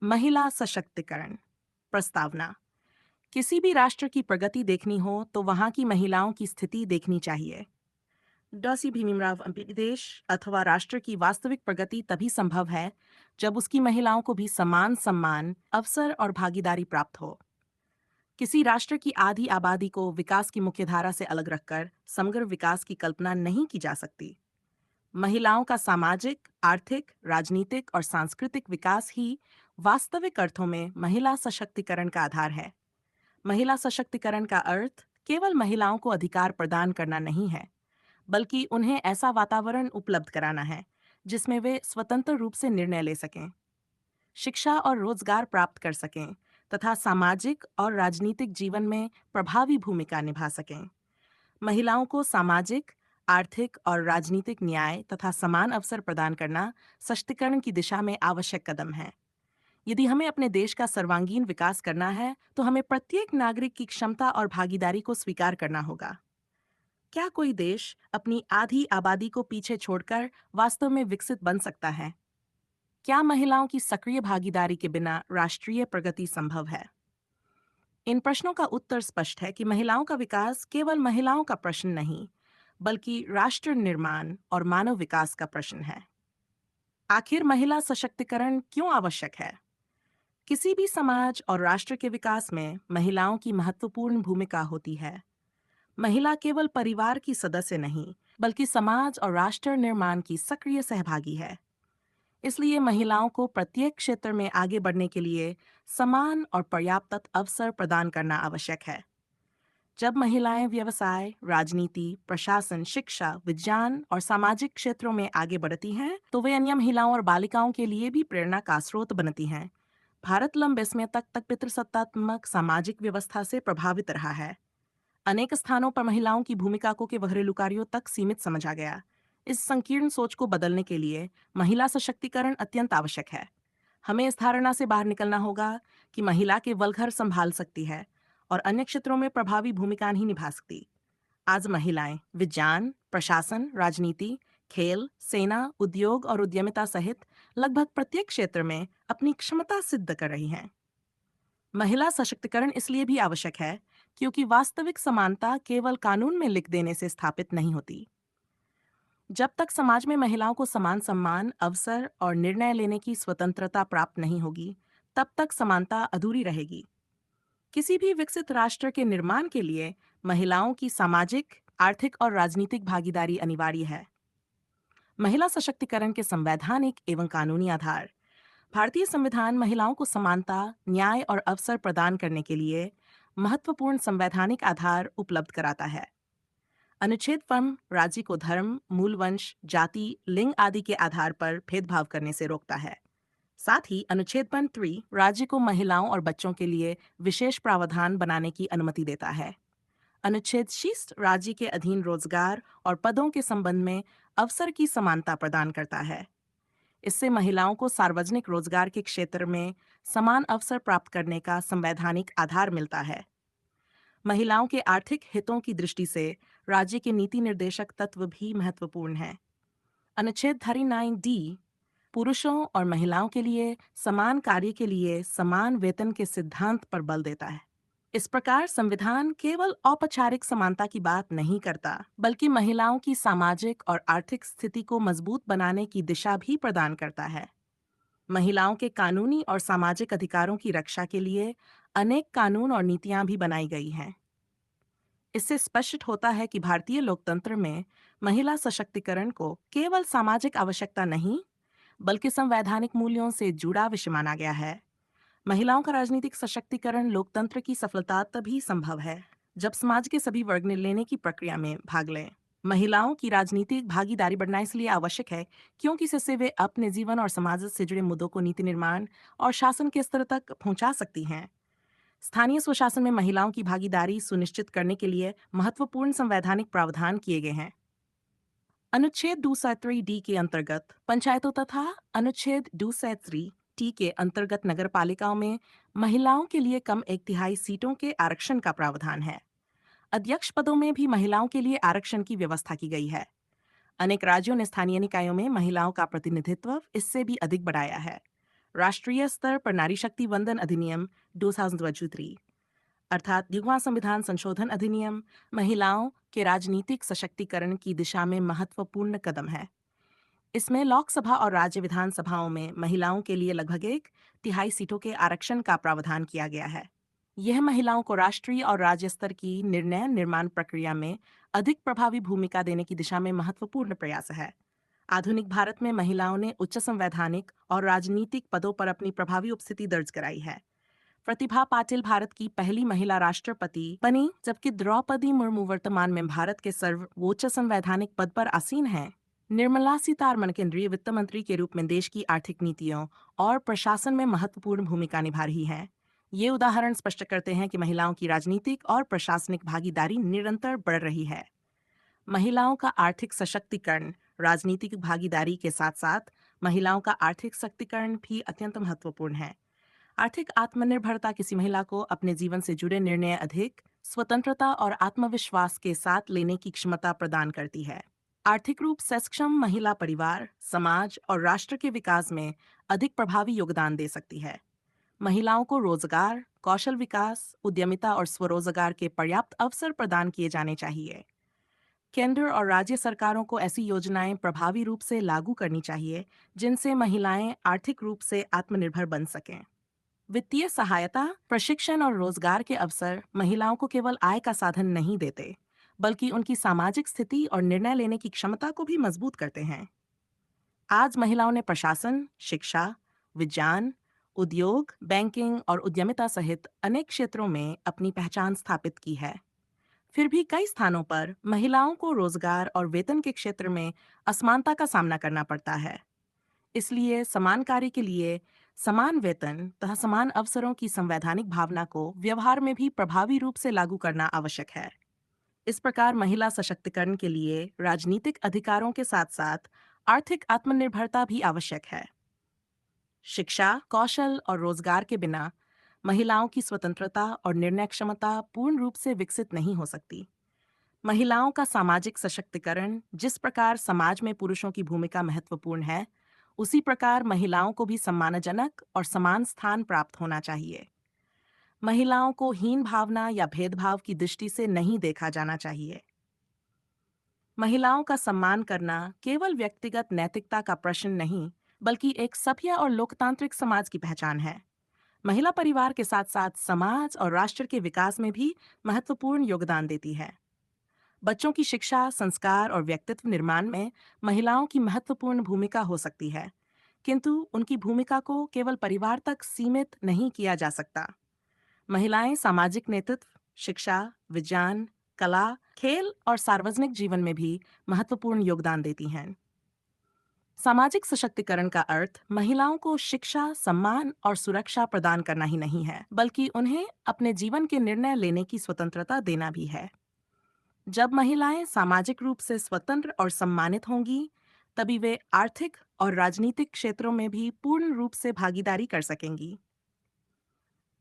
महिला सशक्तिकरण प्रस्तावना। किसी भी राष्ट्र की प्रगति देखनी हो तो वहां की महिलाओं की स्थिति देखनी चाहिए। डॉसी भीमराव अम्बेडकर। अथवा राष्ट्र की वास्तविक प्रगति तभी संभव है जब उसकी महिलाओं को भी समान सम्मान, अवसर और भागीदारी प्राप्त हो। किसी राष्ट्र की आधी आबादी को विकास की मुख्यधारा से अलग रखकर समग्र विकास की कल्पना नहीं की जा सकती। महिलाओं का सामाजिक, आर्थिक, राजनीतिक और सांस्कृतिक विकास ही वास्तविक अर्थों में महिला सशक्तिकरण का आधार है। महिला सशक्तिकरण का अर्थ केवल महिलाओं को अधिकार प्रदान करना नहीं है, बल्कि उन्हें ऐसा वातावरण उपलब्ध कराना है जिसमें वे स्वतंत्र रूप से निर्णय ले सकें, शिक्षा और रोजगार प्राप्त कर सकें तथा सामाजिक और राजनीतिक जीवन में प्रभावी भूमिका निभा सकें। महिलाओं को सामाजिक, आर्थिक और राजनीतिक न्याय तथा समान अवसर प्रदान करना सशक्तिकरण की दिशा में आवश्यक कदम है। यदि हमें अपने देश का सर्वांगीण विकास करना है, तो हमें प्रत्येक नागरिक की क्षमता और भागीदारी को स्वीकार करना होगा। क्या कोई देश अपनी आधी आबादी को पीछे छोड़कर वास्तव में विकसित बन सकता है? क्या महिलाओं की सक्रिय भागीदारी के बिना राष्ट्रीय प्रगति संभव है? इन प्रश्नों का उत्तर स्पष्ट है कि महिलाओं का विकास केवल महिलाओं का प्रश्न नहीं, बल्कि राष्ट्र निर्माण और मानव विकास का प्रश्न है। आखिर महिला सशक्तिकरण क्यों आवश्यक है? किसी भी समाज और राष्ट्र के विकास में महिलाओं की महत्वपूर्ण भूमिका होती है। महिला केवल परिवार की सदस्य नहीं, बल्कि समाज और राष्ट्र निर्माण की सक्रिय सहभागी है। इसलिए महिलाओं को प्रत्येक क्षेत्र में आगे बढ़ने के लिए समान और पर्याप्त अवसर प्रदान करना आवश्यक है। जब महिलाएं व्यवसाय, राजनीति, प्रशासन, शिक्षा, विज्ञान और सामाजिक क्षेत्रों में आगे बढ़ती हैं, तो वे अन्य महिलाओं और बालिकाओं के लिए भी प्रेरणा का स्रोत बनती हैं। भारत लंबे समय तक पितृसत्तात्मक सामाजिक व्यवस्था से प्रभावित रहा है। अनेक स्थानों पर महिलाओं की भूमिका को केवल घरेलू कार्यों तक सीमित समझा गया। इस संकीर्ण सोच को बदलने के लिए महिला सशक्तिकरण अत्यंत आवश्यक है। हमें इस धारणा से बाहर निकलना होगा कि महिला केवल घर संभाल सकती है और अन्य क्षेत्रों में प्रभावी भूमिका नहीं निभा सकती। आज महिलाएं विज्ञान, प्रशासन, राजनीति, खेल, सेना, उद्योग और उद्यमिता सहित लगभग प्रत्येक क्षेत्र में अपनी क्षमता सिद्ध कर रही हैं। महिला सशक्तिकरण इसलिए भी आवश्यक है क्योंकि वास्तविक समानता केवल कानून में लिख देने से स्थापित नहीं होती। जब तक समाज में महिलाओं को समान सम्मान, अवसर और निर्णय लेने की स्वतंत्रता प्राप्त नहीं होगी, तब तक समानता अधूरी रहेगी। किसी भी विकसित राष्ट्र के निर्माण के लिए महिलाओं की सामाजिक, आर्थिक और राजनीतिक भागीदारी अनिवार्य है। महिला सशक्तिकरण के संवैधानिक एवं कानूनी आधार। भारतीय संविधान महिलाओं को समानता, न्याय और अवसर प्रदान करने के लिए महत्वपूर्ण संवैधानिक आधार उपलब्ध कराता है। अनुच्छेद 1 राज्य को धर्म, मूल वंश, जाति, लिंग आदि के आधार पर भेदभाव करने से रोकता है। साथ ही अनुच्छेद 3 राज्य को महिलाओं और बच्चों के लिए विशेष प्रावधान बनाने की अनुमति देता है। अनुच्छेद 6 राज्य के अधीन रोजगार और पदों के संबंध में अवसर की समानता प्रदान करता है। इससे महिलाओं को सार्वजनिक रोजगार के क्षेत्र में समान अवसर प्राप्त करने का संवैधानिक आधार मिलता है। महिलाओं के आर्थिक हितों की दृष्टि से राज्य के नीति निर्देशक तत्व भी महत्वपूर्ण हैं। अनुच्छेद 39D पुरुषों और महिलाओं के लिए समान कार्य के लिए समान वेतन के सिद्धांत पर बल देता है। इस प्रकार संविधान केवल औपचारिक समानता की बात नहीं करता, बल्कि महिलाओं की सामाजिक और आर्थिक स्थिति को मजबूत बनाने की दिशा भी प्रदान करता है। महिलाओं के कानूनी और सामाजिक अधिकारों की रक्षा के लिए अनेक कानून और नीतियां भी बनाई गई हैं। इससे स्पष्ट होता है कि भारतीय लोकतंत्र में महिला सशक्तिकरण को केवल सामाजिक आवश्यकता नहीं, बल्कि संवैधानिक मूल्यों से जुड़ा विषय माना गया है। महिलाओं का राजनीतिक सशक्तिकरण लोकतंत्र की सफलता तभी संभव है जब समाज के सभी वर्ग निर्णय लेने की प्रक्रिया में भाग लें। महिलाओं की राजनीतिक भागीदारी बढ़ना इसलिए आवश्यक है क्योंकि इससे वे अपने जीवन और समाज से जुड़े मुद्दों को नीति निर्माण और शासन के स्तर तक पहुंचा सकती हैं। स्थानीय स्वशासन में महिलाओं की भागीदारी सुनिश्चित करने के लिए महत्वपूर्ण संवैधानिक प्रावधान किए गए हैं। अनुच्छेद 273D के अंतर्गत पंचायतों तथा अनुच्छेद 273T के अंतर्गत नगरपालिकाओं में महिलाओं के लिए कम एक तिहाई सीटों के आरक्षण का प्रावधान है। अध्यक्ष पदों में भी महिलाओं के लिए आरक्षण की व्यवस्था की गई है। अनेक राज्यों ने स्थानीय निकायों में महिलाओं का प्रतिनिधित्व इससे भी अधिक बढ़ाया है। राष्ट्रीय स्तर पर नारी शक्ति वंदन अधिनियम 2023 अर्थात 20वां संविधान संशोधन अधिनियम महिलाओं के राजनीतिक सशक्तिकरण की दिशा में महत्वपूर्ण कदम है। इसमें लोकसभा और राज्य विधानसभाओं में महिलाओं के लिए लगभग एक तिहाई सीटों के आरक्षण का प्रावधान किया गया है। यह महिलाओं को राष्ट्रीय और राज्य स्तर की निर्णय निर्माण प्रक्रिया में अधिक प्रभावी भूमिका देने की दिशा में महत्वपूर्ण प्रयास है। आधुनिक भारत में महिलाओं ने उच्च संवैधानिक और राजनीतिक पदों पर अपनी प्रभावी उपस्थिति दर्ज कराई है। प्रतिभा पाटिल भारत की पहली महिला राष्ट्रपति बनी, जबकि द्रौपदी मुर्मू वर्तमान में भारत के सर्वोच्च संवैधानिक पद पर आसीन हैं। निर्मला सीतारमण केंद्रीय वित्त मंत्री के रूप में देश की आर्थिक नीतियों और प्रशासन में महत्वपूर्ण भूमिका निभा रही हैं। ये उदाहरण स्पष्ट करते हैं कि महिलाओं की राजनीतिक और प्रशासनिक भागीदारी निरंतर बढ़ रही है। महिलाओं का आर्थिक सशक्तिकरण राजनीतिक भागीदारी के साथ साथ महिलाओं का आर्थिक सशक्तिकरण भी अत्यंत महत्वपूर्ण है। आर्थिक आत्मनिर्भरता किसी महिला को अपने जीवन से जुड़े निर्णय अधिक स्वतंत्रता और आत्मविश्वास के साथ लेने की क्षमता प्रदान करती है। आर्थिक रूप से सक्षम महिला परिवार, समाज और राष्ट्र के विकास में अधिक प्रभावी योगदान दे सकती है। महिलाओं को रोजगार, कौशल विकास, उद्यमिता और स्वरोजगार के पर्याप्त अवसर प्रदान किए जाने चाहिए। केंद्र और राज्य सरकारों को ऐसी योजनाएं प्रभावी रूप से लागू करनी चाहिए जिनसे महिलाएं आर्थिक रूप से आत्मनिर्भर बन सकें। वित्तीय सहायता, प्रशिक्षण और रोजगार के अवसर महिलाओं को केवल आय का साधन नहीं देते, बल्कि उनकी सामाजिक स्थिति और निर्णय लेने की क्षमता को भी मजबूत करते हैं। आज महिलाओं ने प्रशासन, शिक्षा, विज्ञान, उद्योग, बैंकिंग और उद्यमिता सहित अनेक क्षेत्रों में अपनी पहचान स्थापित की है। फिर भी कई स्थानों पर महिलाओं को रोजगार और वेतन के क्षेत्र में असमानता का सामना करना पड़ता है। इसलिए समान कार्य के लिए समान वेतन तथा समान अवसरों की संवैधानिक भावना को व्यवहार में भी प्रभावी रूप से लागू करना आवश्यक है। इस प्रकार महिला सशक्तिकरण के लिए राजनीतिक अधिकारों के साथ साथ आर्थिक आत्मनिर्भरता भी आवश्यक है। शिक्षा, कौशल और रोजगार के बिना महिलाओं की स्वतंत्रता और निर्णय क्षमता पूर्ण रूप से विकसित नहीं हो सकती। महिलाओं का सामाजिक सशक्तिकरण जिस प्रकार समाज में पुरुषों की भूमिका महत्वपूर्ण है, उसी प्रकार महिलाओं को भी सम्मानजनक और समान स्थान प्राप्त होना चाहिए। महिलाओं को हीन भावना या भेदभाव की दृष्टि से नहीं देखा जाना चाहिए। महिलाओं का सम्मान करना केवल व्यक्तिगत नैतिकता का प्रश्न नहीं, बल्कि एक सभ्य और लोकतांत्रिक समाज की पहचान है। महिला परिवार के साथ साथ समाज और राष्ट्र के विकास में भी महत्वपूर्ण योगदान देती है। बच्चों की शिक्षा, संस्कार और व्यक्तित्व निर्माण में महिलाओं की महत्वपूर्ण भूमिका हो सकती है, किंतु उनकी भूमिका को केवल परिवार तक सीमित नहीं किया जा सकता। महिलाएं सामाजिक नेतृत्व, शिक्षा, विज्ञान, कला, खेल और सार्वजनिक जीवन में भी महत्वपूर्ण योगदान देती हैं। सामाजिक सशक्तिकरण का अर्थ महिलाओं को शिक्षा, सम्मान और सुरक्षा प्रदान करना ही नहीं है, बल्कि उन्हें अपने जीवन के निर्णय लेने की स्वतंत्रता देना भी है। जब महिलाएं सामाजिक रूप से स्वतंत्र और सम्मानित होंगी, तभी वे आर्थिक और राजनीतिक क्षेत्रों में भी पूर्ण रूप से भागीदारी कर सकेंगी।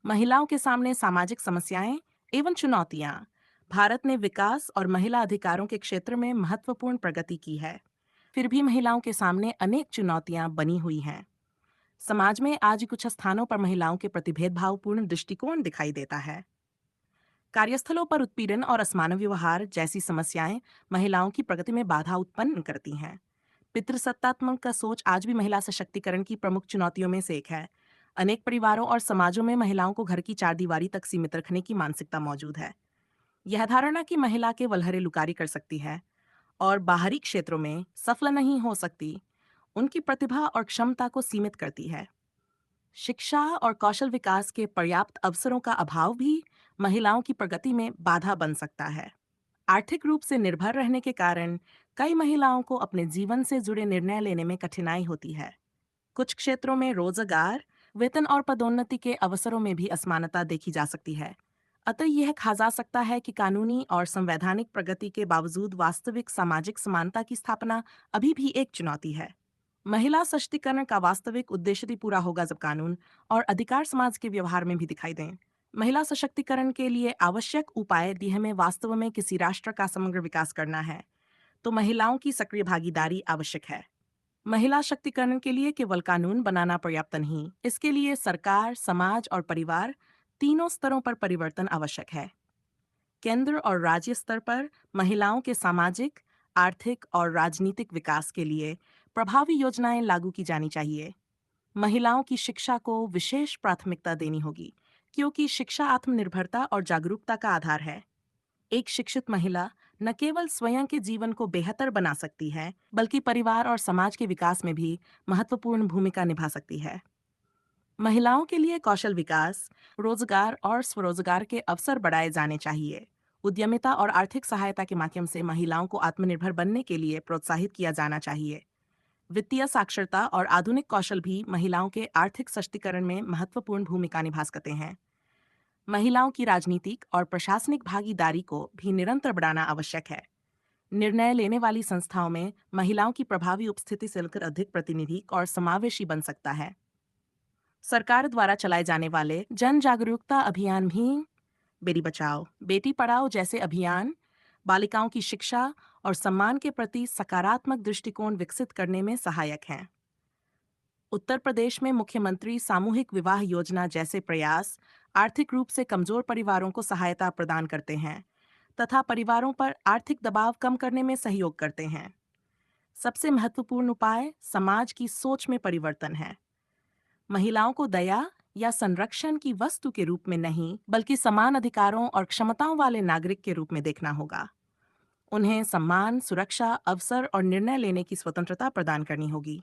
महिलाओं के सामने सामाजिक समस्याएं एवं चुनौतियां। भारत ने विकास और महिला अधिकारों के क्षेत्र में महत्वपूर्ण प्रगति की है। फिर भी महिलाओं के सामने अनेक चुनौतियां बनी हुई हैं। समाज में आज कुछ स्थानों पर महिलाओं के प्रति भेदभावपूर्ण दृष्टिकोण दिखाई देता है। कार्यस्थलों पर उत्पीड़न और असमानव व्यवहार जैसी समस्याएं महिलाओं की प्रगति में बाधा उत्पन्न करती हैं। पितृसत्तात्मक का सोच आज भी महिला सशक्तिकरण की प्रमुख चुनौतियों में से एक है। अनेक परिवारों और समाजों में महिलाओं को घर की चारदीवारी तक सीमित रखने की मानसिकता मौजूद है। यह धारणा कि महिला केवल घरेलू कार्य कर सकती है और बाहरी क्षेत्रों में सफल नहीं हो सकती, उनकी प्रतिभा और क्षमता को सीमित करती है। शिक्षा और कौशल विकास के पर्याप्त अवसरों का अभाव भी महिलाओं की प्रगति में बाधा बन सकता है। आर्थिक रूप से निर्भर रहने के कारण कई महिलाओं को अपने जीवन से जुड़े निर्णय लेने में कठिनाई होती है। कुछ क्षेत्रों में रोजगार, वेतन और पदोन्नति के अवसरों में भी असमानता देखी जा सकती है। अतः यह कहा जा सकता है कि कानूनी और संवैधानिक प्रगति के बावजूद वास्तविक सामाजिक समानता की स्थापना अभी भी एक चुनौती है। महिला सशक्तिकरण का वास्तविक उद्देश्य भी पूरा होगा जब कानून और अधिकार समाज के व्यवहार में भी दिखाई दें। महिला सशक्तिकरण के लिए आवश्यक उपाय यदि हमें वास्तव में किसी राष्ट्र का समग्र विकास करना है, तो महिलाओं की सक्रिय भागीदारी आवश्यक है। महिला शक्तिकरण के लिए केवल कानून बनाना पर्याप्त नहीं, इसके लिए सरकार, समाज और परिवार तीनों स्तरों पर परिवर्तन आवश्यक है। केंद्र और राज्य स्तर पर महिलाओं के सामाजिक, आर्थिक और राजनीतिक विकास के लिए प्रभावी योजनाएं लागू की जानी चाहिए। महिलाओं की शिक्षा को विशेष प्राथमिकता देनी होगी, क्योंकि शिक्षा आत्मनिर्भरता और जागरूकता का आधार है। एक शिक्षित महिला न केवल स्वयं के जीवन को बेहतर बना सकती है, बल्कि परिवार और समाज के विकास में भी महत्वपूर्ण भूमिका निभा सकती है। महिलाओं के लिए कौशल विकास, रोजगार और स्वरोजगार के अवसर बढ़ाए जाने चाहिए। उद्यमिता और आर्थिक सहायता के माध्यम से महिलाओं को आत्मनिर्भर बनने के लिए प्रोत्साहित किया जाना चाहिए। वित्तीय साक्षरता और आधुनिक कौशल भी महिलाओं के आर्थिक सशक्तिकरण में महत्वपूर्ण भूमिका निभा सकते हैं। महिलाओं की राजनीतिक और प्रशासनिक भागीदारी को भी निरंतर बढ़ाना आवश्यक है। निर्णय लेने वाली संस्थाओं में महिलाओं की प्रभावी उपस्थिति से लेकर अधिक प्रातिनिधिक और समावेशी बन सकता है। सरकार द्वारा चलाए जाने वाले जन जागरूकता अभियान भी बेटी बचाओ, बेटी पढ़ाओ जैसे अभियान बालिकाओं की शिक्षा और सम्मान के प्रति सकारात्मक दृष्टिकोण विकसित करने में सहायक हैं। उत्तर प्रदेश में मुख्यमंत्री सामूहिक विवाह योजना जैसे प्रयास आर्थिक रूप से कमजोर परिवारों को सहायता प्रदान करते हैं तथा परिवारों पर आर्थिक दबाव कम करने में सहयोग करते हैं। सबसे महत्वपूर्ण उपाय समाज की सोच में परिवर्तन है। महिलाओं को दया या संरक्षण की वस्तु के रूप में नहीं, बल्कि समान अधिकारों और क्षमताओं वाले नागरिक के रूप में देखना होगा। उन्हें सम्मान, सुरक्षा, अवसर और निर्णय लेने की स्वतंत्रता प्रदान करनी होगी।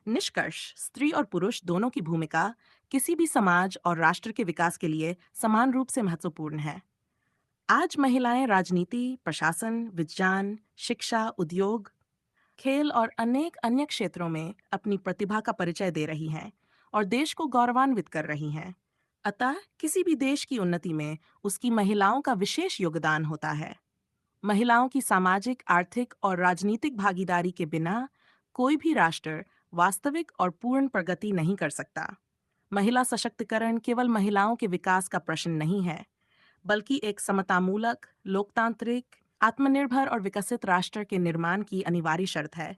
निष्कर्ष, स्त्री और पुरुष दोनों की भूमिका किसी भी समाज और राष्ट्र के विकास के लिए समान रूप से महत्वपूर्ण है। आज महिलाएं राजनीति, प्रशासन, विज्ञान, शिक्षा, उद्योग, खेल और अनेक अन्य क्षेत्रों में अपनी प्रतिभा का परिचय दे रही हैं और देश को गौरवान्वित कर रही हैं। अतः किसी भी देश की उन्नति में उसकी महिलाओं का विशेष योगदान होता है। महिलाओं की सामाजिक, आर्थिक और राजनीतिक भागीदारी के बिना कोई भी राष्ट्र वास्तविक और पूर्ण प्रगति नहीं कर सकता। महिला सशक्तिकरण केवल महिलाओं के विकास का प्रश्न नहीं है, बल्कि एक समतामूलक, लोकतांत्रिक, आत्मनिर्भर और विकसित राष्ट्र के निर्माण की अनिवार्य शर्त है।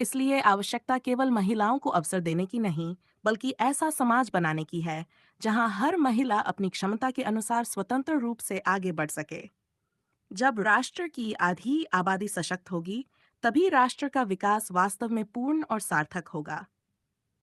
इसलिए आवश्यकता केवल महिलाओं को अवसर देने की नहीं, बल्कि ऐसा समाज बनाने की है जहां हर महिला अपनी क्षमता के अनुसार स्वतंत्र रूप से आगे बढ़ सके। जब राष्ट्र की आधी आबादी सशक्त होगी, तभी राष्ट्र का विकास वास्तव में पूर्ण और सार्थक होगा।